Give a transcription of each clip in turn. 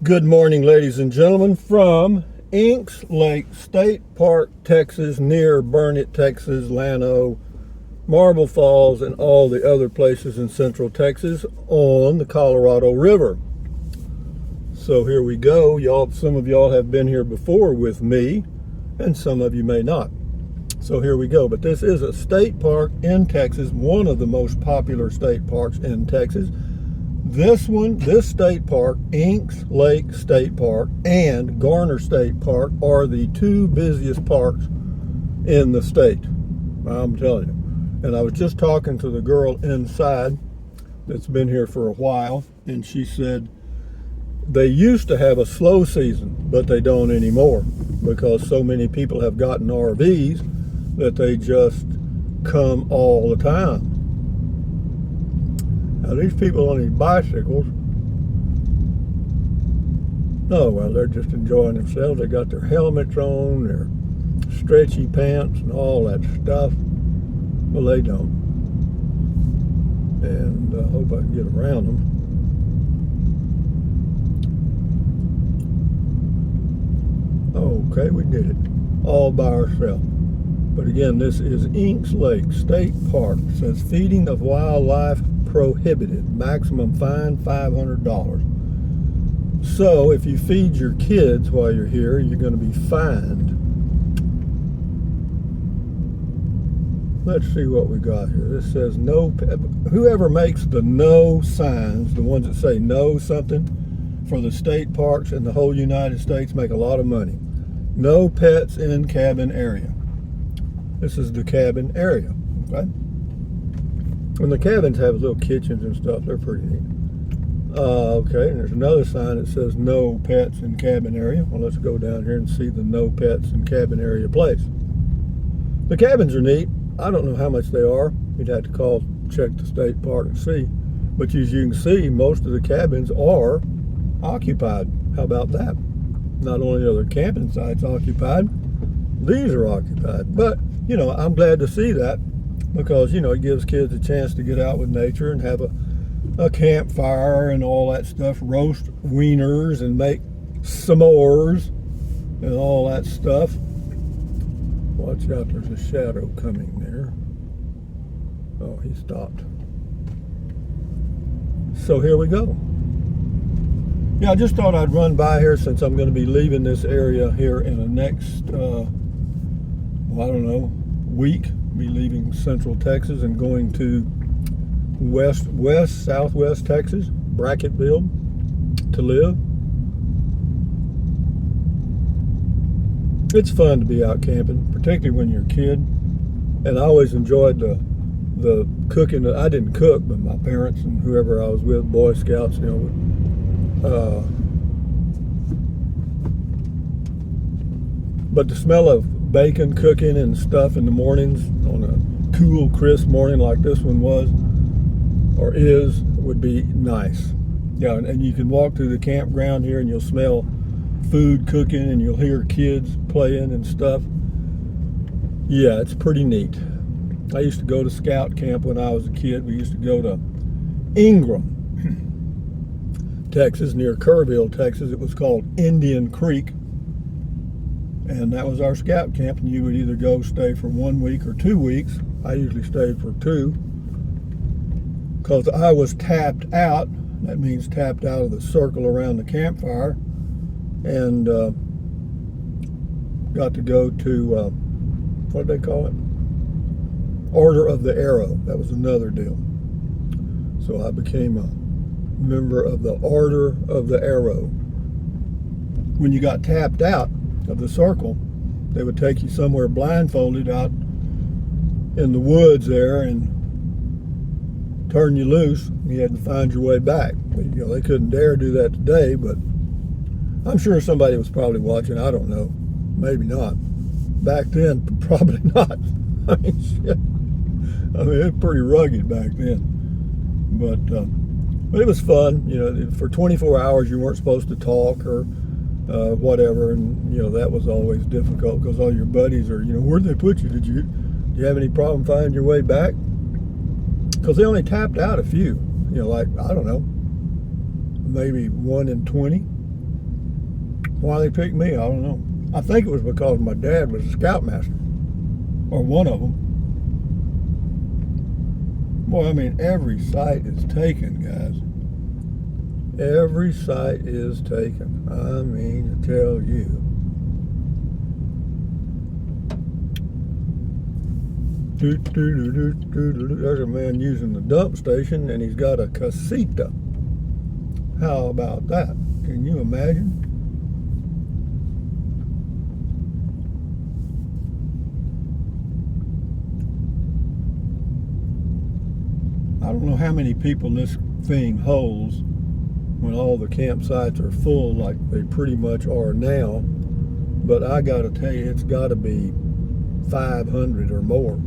Good morning, ladies and gentlemen, from Inks Lake State Park, Texas, near Burnett, Texas, Llano, Marble Falls, and all the other places in central Texas on the Colorado River. So here we go. Some of y'all have been here before with me, and some of you may not. So here we go. But this is a state park in Texas, one of the most popular state parks in Texas. This state park, Inks Lake State Park and Garner State Park, are the two busiest parks in the state. I'm telling you. And I was just talking to the girl inside that's been here for a while, and she said they used to have a slow season, but they don't anymore because so many people have gotten RVs that they just come all the time. Now these people on these bicycles, oh well, they're just enjoying themselves. They got their helmets on, their stretchy pants and all that stuff. Well, they don't. And I hope I can get around them. Okay, we did it all by ourselves. But again, this is Inks Lake State Park. It says feeding of wildlife prohibited. Maximum fine $500. So if you feed your kids while you're here, you're going to be fined. Let's see what we got here. This says no. Whoever makes the no signs, the ones that say no something for the state parks in the whole United States, make a lot of money. No pets in cabin area. This is the cabin area, okay? And the cabins have little kitchens and stuff. They're pretty neat. Okay, and there's another sign that says no pets in cabin area. Well, let's go down here and see the no pets in cabin area place. The cabins are neat. I don't know how much they are. You'd have to check the state park and see. But as you can see, most of the cabins are occupied. How about that? Not only are the camping sites occupied, these are occupied. But, you know, I'm glad to see that because, you know, it gives kids a chance to get out with nature and have a campfire and all that stuff, roast wieners and make s'mores and all that stuff. Watch out, there's a shadow coming there. Oh, he stopped. So here we go. Yeah, I just thought I'd run by here since I'm going to be leaving this area here in the next, I don't know, week. Be leaving Central Texas and going to southwest Texas, Brackettville, to live. It's fun to be out camping, particularly when you're a kid. And I always enjoyed the cooking. I didn't cook, but my parents and whoever I was with, Boy Scouts, you know, but the smell of bacon cooking and stuff in the mornings on a cool, crisp morning like this one was or is would be nice. Yeah, and you can walk through the campground here and you'll smell food cooking and you'll hear kids playing and stuff. Yeah, it's pretty neat. I used to go to scout camp when I was a kid. We used to go to Ingram, Texas, near Kerrville, Texas. It was called Indian Creek. And that was our scout camp, and you would either go stay for 1 week or 2 weeks. I usually stayed for 2 because I was tapped out. That means tapped out of the circle around the campfire, and got to go to, what do they call it? Order of the Arrow. That was another deal. So I became a member of the Order of the Arrow. When you got tapped out of the circle, they would take you somewhere blindfolded out in the woods there and turn you loose. You had to find your way back. You know, they couldn't dare do that today, but I'm sure somebody was probably watching. I don't know, maybe not. Back then, probably not. I mean, shit. I mean, it was pretty rugged back then, but it was fun. You know, for 24 hours you weren't supposed to talk or whatever, and you know that was always difficult because all your buddies are, you know, where'd they put you? Do you have any problem finding your way back? Because they only tapped out a few, you know, like, I don't know, maybe 1 in 20. Why they picked me, I don't know. I think it was because my dad was a scoutmaster, or one of them. Boy, I mean, every site is taken, guys. Every site is taken. I mean, to tell you. There's a man using the dump station, and he's got a casita. How about that? Can you imagine? I don't know how many people this thing holds when all the campsites are full like they pretty much are now, but I gotta tell you, it's gotta be 500 or more,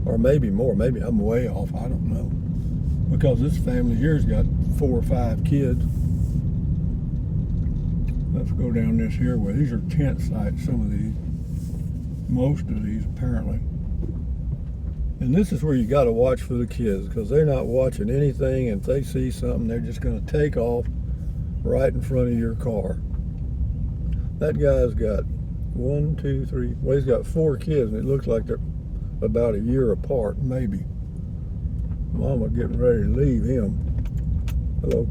or maybe more. Maybe I'm way off, I don't know, because this family here's got 4 or 5 kids. Let's go down this here way. These are tent sites, some of these, most of these apparently. And this is where you got to watch for the kids, because they're not watching anything, and if they see something, they're just going to take off right in front of your car. That guy's got 1, 2, 3, well, he's got 4 kids, and it looks like they're about a year apart, maybe. Mama getting ready to leave him. Hello.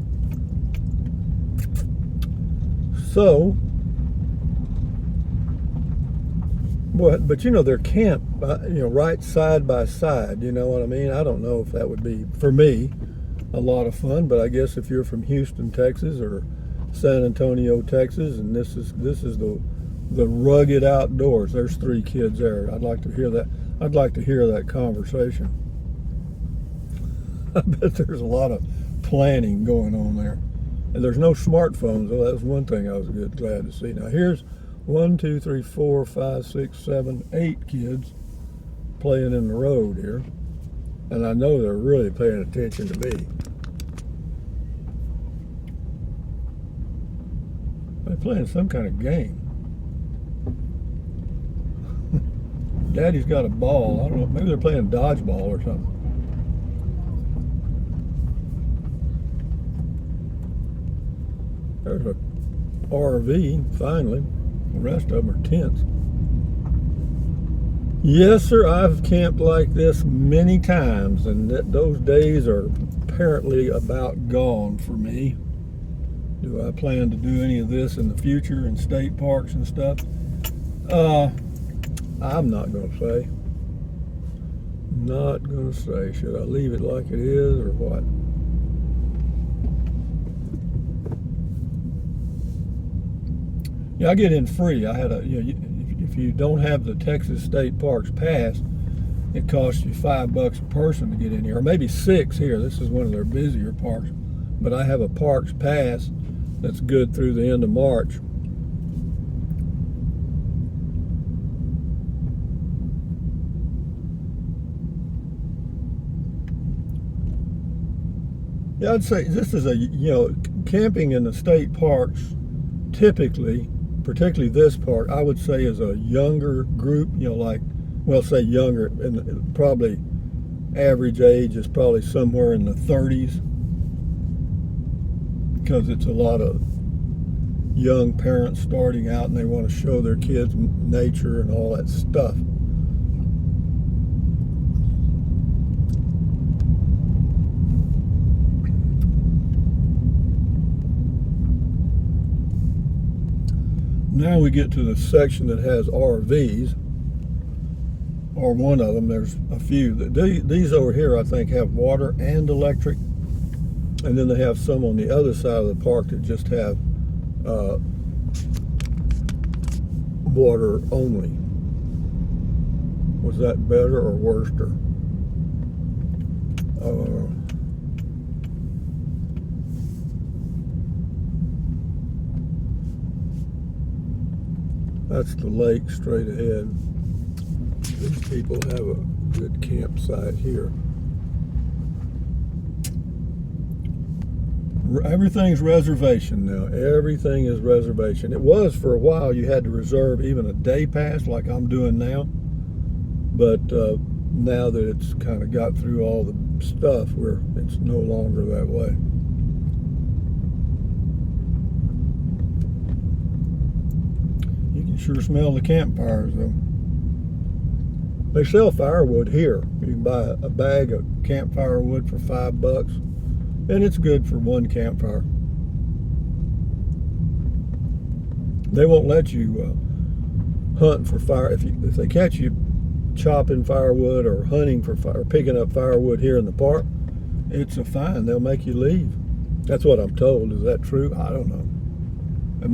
So, but you know, they're camped, right side by side, you know what I mean? I don't know if that would be, for me, a lot of fun, but I guess if you're from Houston, Texas, or San Antonio, Texas, and this is the rugged outdoors. There's 3 kids there. I'd like to hear that. I'd like to hear that conversation. I bet there's a lot of planning going on there. And there's no smartphones. Well, that's one thing I was glad to see. Now here's 1, 2, 3, 4, 5, 6, 7, 8 kids playing in the road here. And I know they're really paying attention to me. They're playing some kind of game. Daddy's got a ball. I don't know. Maybe they're playing dodgeball or something. There's a RV, finally. The rest of them are tents. Yes, sir, I've camped like this many times, and those days are apparently about gone for me. Do I plan to do any of this in the future in state parks and stuff? I'm not going to say. Not going to say. Should I leave it like it is or what? Yeah, I get in free. I had if you don't have the Texas State Parks pass, it costs you $5 a person to get in here, or maybe 6 here. This is one of their busier parks, but I have a parks pass that's good through the end of March. Yeah, I'd say this is camping in the state parks typically, particularly this park, I would say is a younger group, say younger, and probably average age is probably somewhere in the 30s, because it's a lot of young parents starting out and they want to show their kids nature and all that stuff. Now we get to the section that has RVs, or one of them. There's a few. These over here, I think, have water and electric, and then they have some on the other side of the park that just have water only. Was that better or worse? That's the lake straight ahead. These people have a good campsite here. Everything's reservation now. Everything is reservation. It was for a while. You had to reserve even a day pass like I'm doing now. But now that it's kind of got through all the stuff, it's no longer that way. You sure smell the campfires, though. They sell firewood here. You can buy a bag of campfire wood for $5, and it's good for one campfire. They won't let you hunt for fire if they catch you chopping firewood or hunting for fire, or picking up firewood here in the park. It's a fine. They'll make you leave. That's what I'm told. Is that true? I don't know.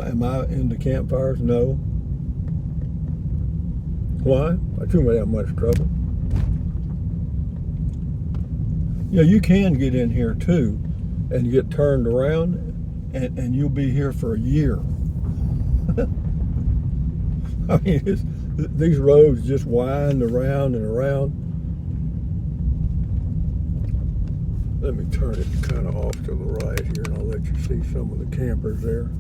Am I into campfires? No. Why? I shouldn't have much trouble. Yeah, you can get in here too and get turned around, and you'll be here for a year. I mean, these roads just wind around and around. Let me turn it kind of off to the right here, and I'll let you see some of the campers there.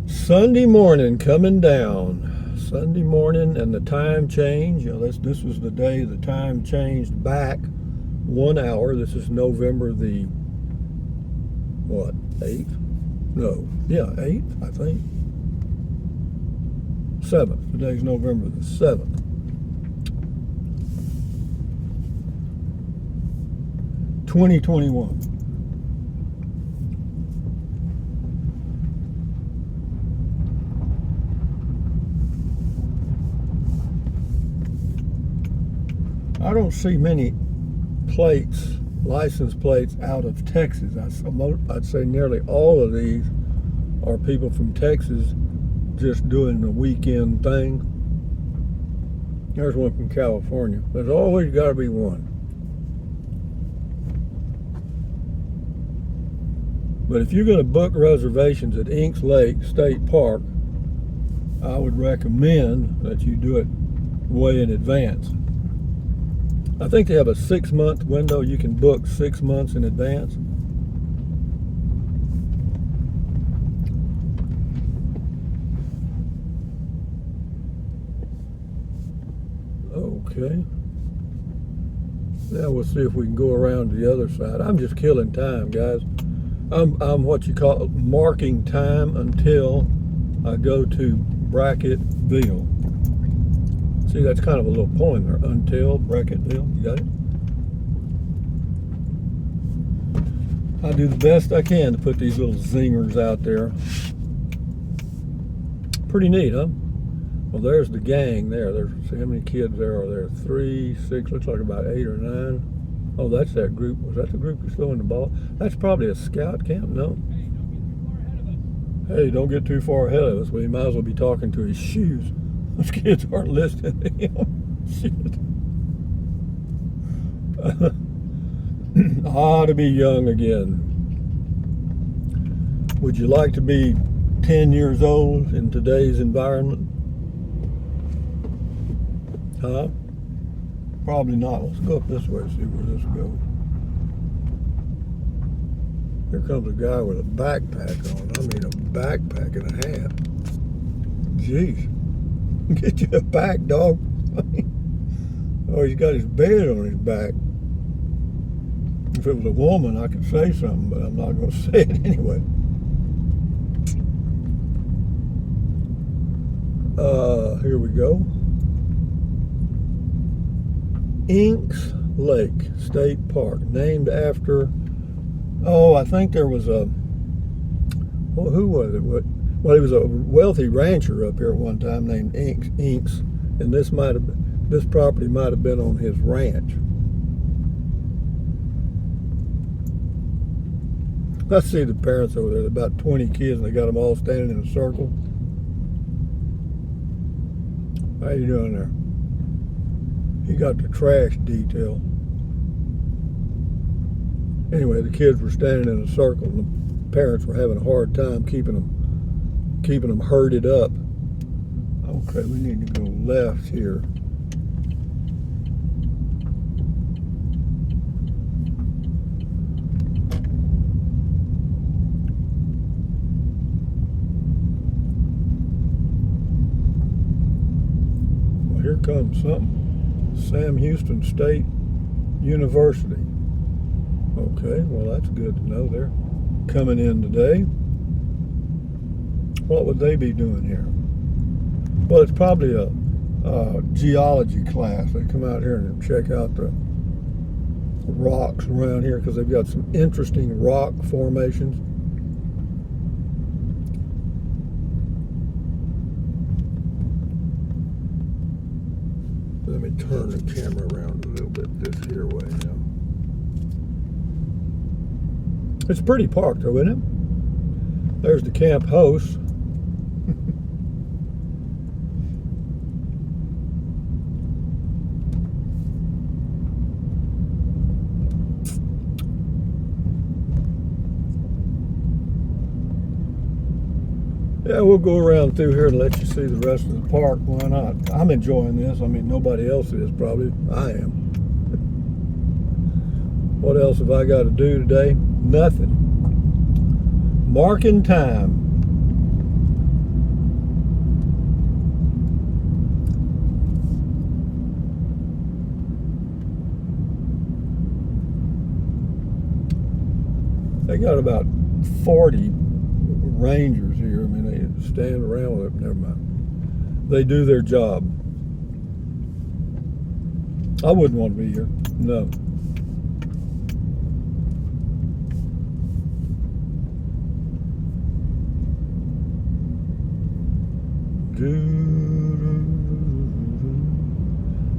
Sunday morning coming down. Sunday morning, and the time change. You know, this was the day the time changed back 1 hour. This is November the, what, 8th? No, yeah, 8th, I think. 7th. Today's November the 7th. (2021). I don't see many plates, license plates out of Texas. I'd say nearly all of these are people from Texas just doing the weekend thing. There's one from California. There's always got to be one. But if you're going to book reservations at Inks Lake State Park, I would recommend that you do it way in advance. I think they have a 6-month window. You can book 6 months in advance. Okay. Now we'll see if we can go around to the other side. I'm just killing time, guys. I'm what you call marking time until I go to Bracketville. See, that's kind of a little poem there. Until Bracketville. You got it? I do the best I can to put these little zingers out there. Pretty neat, huh? Well, there's the gang there. See how many kids there are there? 3, 6, looks like about 8 or 9. Oh, that's that group. Was that the group who's throwing the ball? That's probably a scout camp, no? Hey, don't get too far ahead of us. Well, he might as well be talking to his shoes. Those kids aren't listening to him. Shit. To be young again. Would you like to be 10 years old in today's environment? Huh? Probably not. Let's go up this way and see where this goes. Here comes a guy with a backpack on. I mean, a backpack and a half. Jeez. Get you a pack, dog. Oh, he's got his bed on his back. If it was a woman, I could say something, but I'm not going to say it anyway. Here we go. Inks Lake State Park, named after, I think there was a, well, who was it? Well, he was a wealthy rancher up here at one time named Inks, and this property might have been on his ranch. I see the parents over there. There's about 20 kids, and they got them all standing in a circle. How you doing there? He got the trash detail. Anyway, the kids were standing in a circle, and the parents were having a hard time keeping them herded up. Okay, we need to go left here. Well, here comes something. Sam Houston State University. Okay, well, that's good to know. They're coming in today. What would they be doing here? Well, it's probably a geology class. They come out here and check out the rocks around here because they've got some interesting rock formations. Let me turn the camera around a little bit this here way now. It's pretty park though, isn't it? There's the camp host. Yeah, we'll go around through here and let you see the rest of the park. Why not? I'm enjoying this. I mean, nobody else is probably. I am. What else have I got to do today? Nothing. Marking time. They got about 40 rangers here. I mean, they stand around with it. Never mind. They do their job. I wouldn't want to be here. No.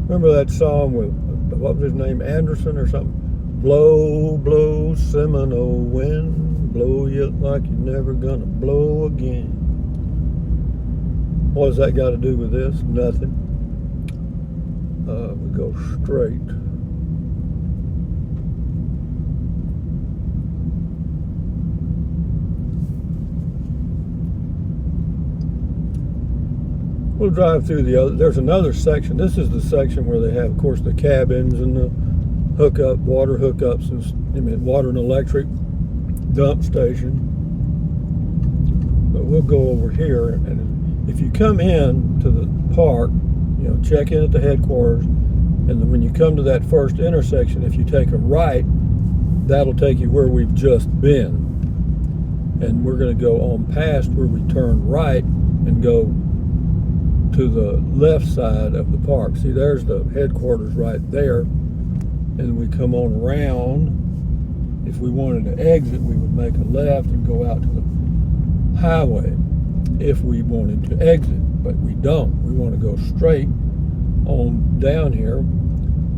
Remember that song with, what was his name, Anderson or something? Blow, blow, Seminole wind, blow you like you're never gonna blow again. What has that got to do with this? Nothing. We go straight. We'll drive through the other. There's another section. This is the section where they have, of course, the cabins and the water hookups, and water and electric dump station. But we'll go over here, and if you come in to the park, check in at the headquarters, and then when you come to that first intersection, if you take a right, that'll take you where we've just been. And we're going to go on past where we turn right and go to the left side of the park. See, there's the headquarters right there. And we come on around. If we wanted to exit, we would make a left and go out to the highway if we wanted to exit, but we don't. We want to go straight on down here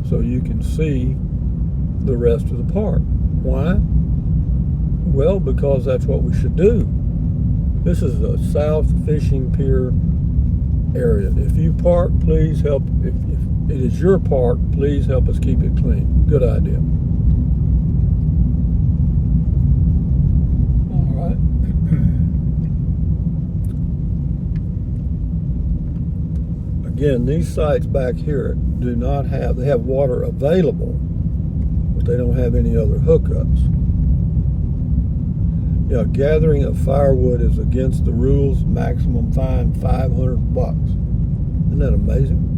so you can see the rest of the park. Why? Well, because that's what we should do. This is the South Fishing Pier area. If you park, please help. If it is your park, please help us keep it clean. Good idea. All right. Again, these sites back here do not have, they have water available, but they don't have any other hookups. Yeah, gathering of firewood is against the rules. Maximum fine $500. Isn't that amazing?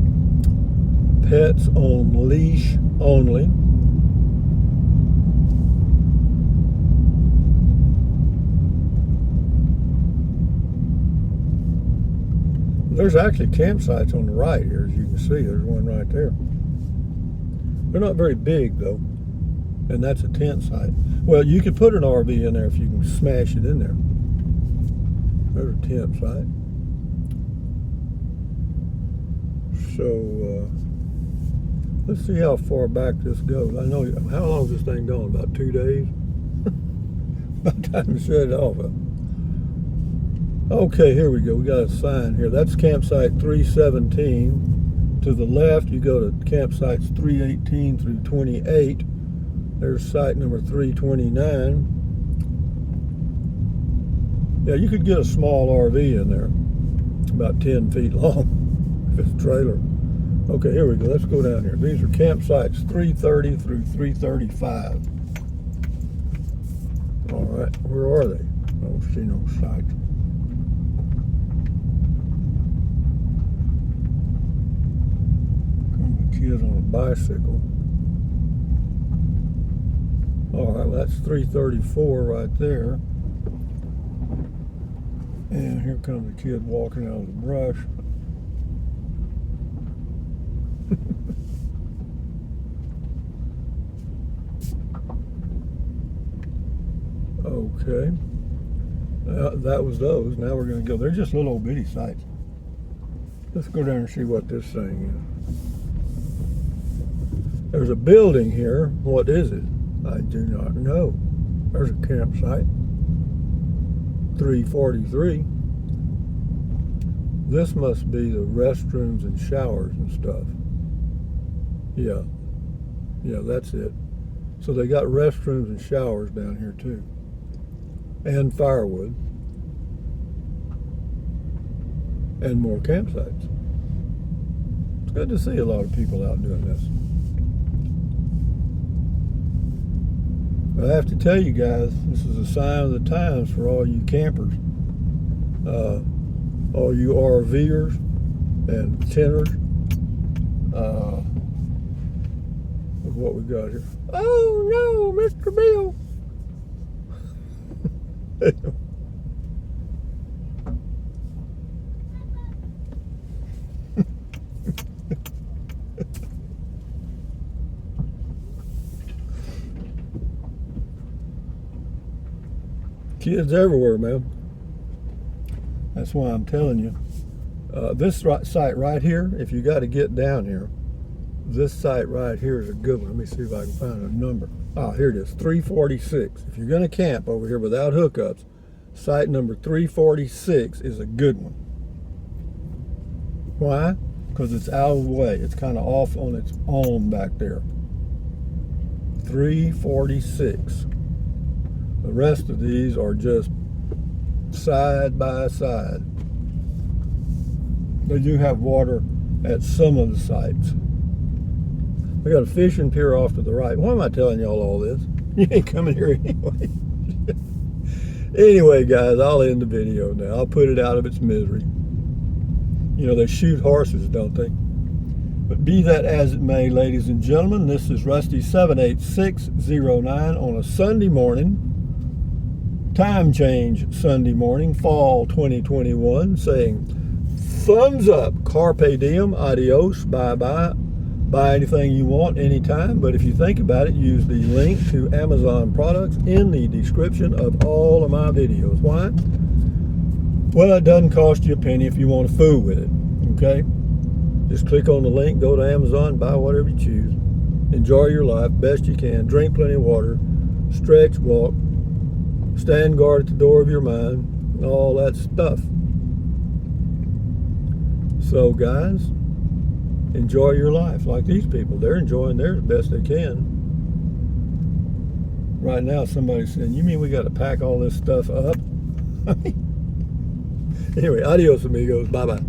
Pets on leash only. There's actually campsites on the right here, as you can see. There's one right there. They're not very big though, and that's a tent site. Well, you could put an RV in there if you can smash it in there. There's a tent site. So let's see how far back this goes. I know, how long is this thing going? About 2 days? About time to shut it off. Okay, here we go. We got a sign here. That's campsite 317. To the left, you go to campsites 318 through 28. There's site number 329. Yeah, you could get a small RV in there, about 10 feet long, if it's a trailer. Okay, here we go. Let's go down here. These are campsites 330 through 335. All right, where are they? I don't see no sites. Kids on a bicycle. All right, well, that's 334 right there. And here comes a kid walking out of the brush. Okay. That was those. Now we're going to go. They're just little old bitty sites. Let's go down and see what this thing is. There's a building here. What is it? I do not know. There's a campsite. 343. This must be the restrooms and showers and stuff. Yeah. Yeah, that's it. So they got restrooms and showers down here too. And firewood. And more campsites. It's good to see a lot of people out doing this. I have to tell you guys, this is a sign of the times for all you campers, all you RV'ers and tenters. Look what we got here. Oh no, Mr. Bill. Kids everywhere, man. That's why I'm telling you. This site right here, if you got to get down here, this site right here is a good one. Let me see if I can find a number. Ah, here it is, 346. If you're going to camp over here without hookups, site number 346 is a good one. Why? Because it's out of the way. It's kind of off on its own back there. 346. The rest of these are just side by side. They do have water at some of the sites. We got a fishing pier off to the right. Why am I telling y'all all this? You ain't coming here anyway. Anyway, guys, I'll end the video now. I'll put it out of its misery. You know, they shoot horses, don't they? But be that as it may, ladies and gentlemen, this is Rusty 78609 on a Sunday morning. Time change Sunday morning, fall 2021, saying thumbs up, carpe diem, adios, bye-bye. Buy anything you want anytime, but if you think about it, use the link to Amazon products in the description of all of my videos. Why? Well, it doesn't cost you a penny if you want to fool with it, okay? Just click on the link, go to Amazon, buy whatever you choose. Enjoy your life best you can. Drink plenty of water, stretch, walk, stand guard at the door of your mind, all that stuff. So, guys, enjoy your life like these people. They're enjoying theirs best they can. Right now, somebody's saying, you mean we got to pack all this stuff up? Anyway, adios, amigos. Bye-bye.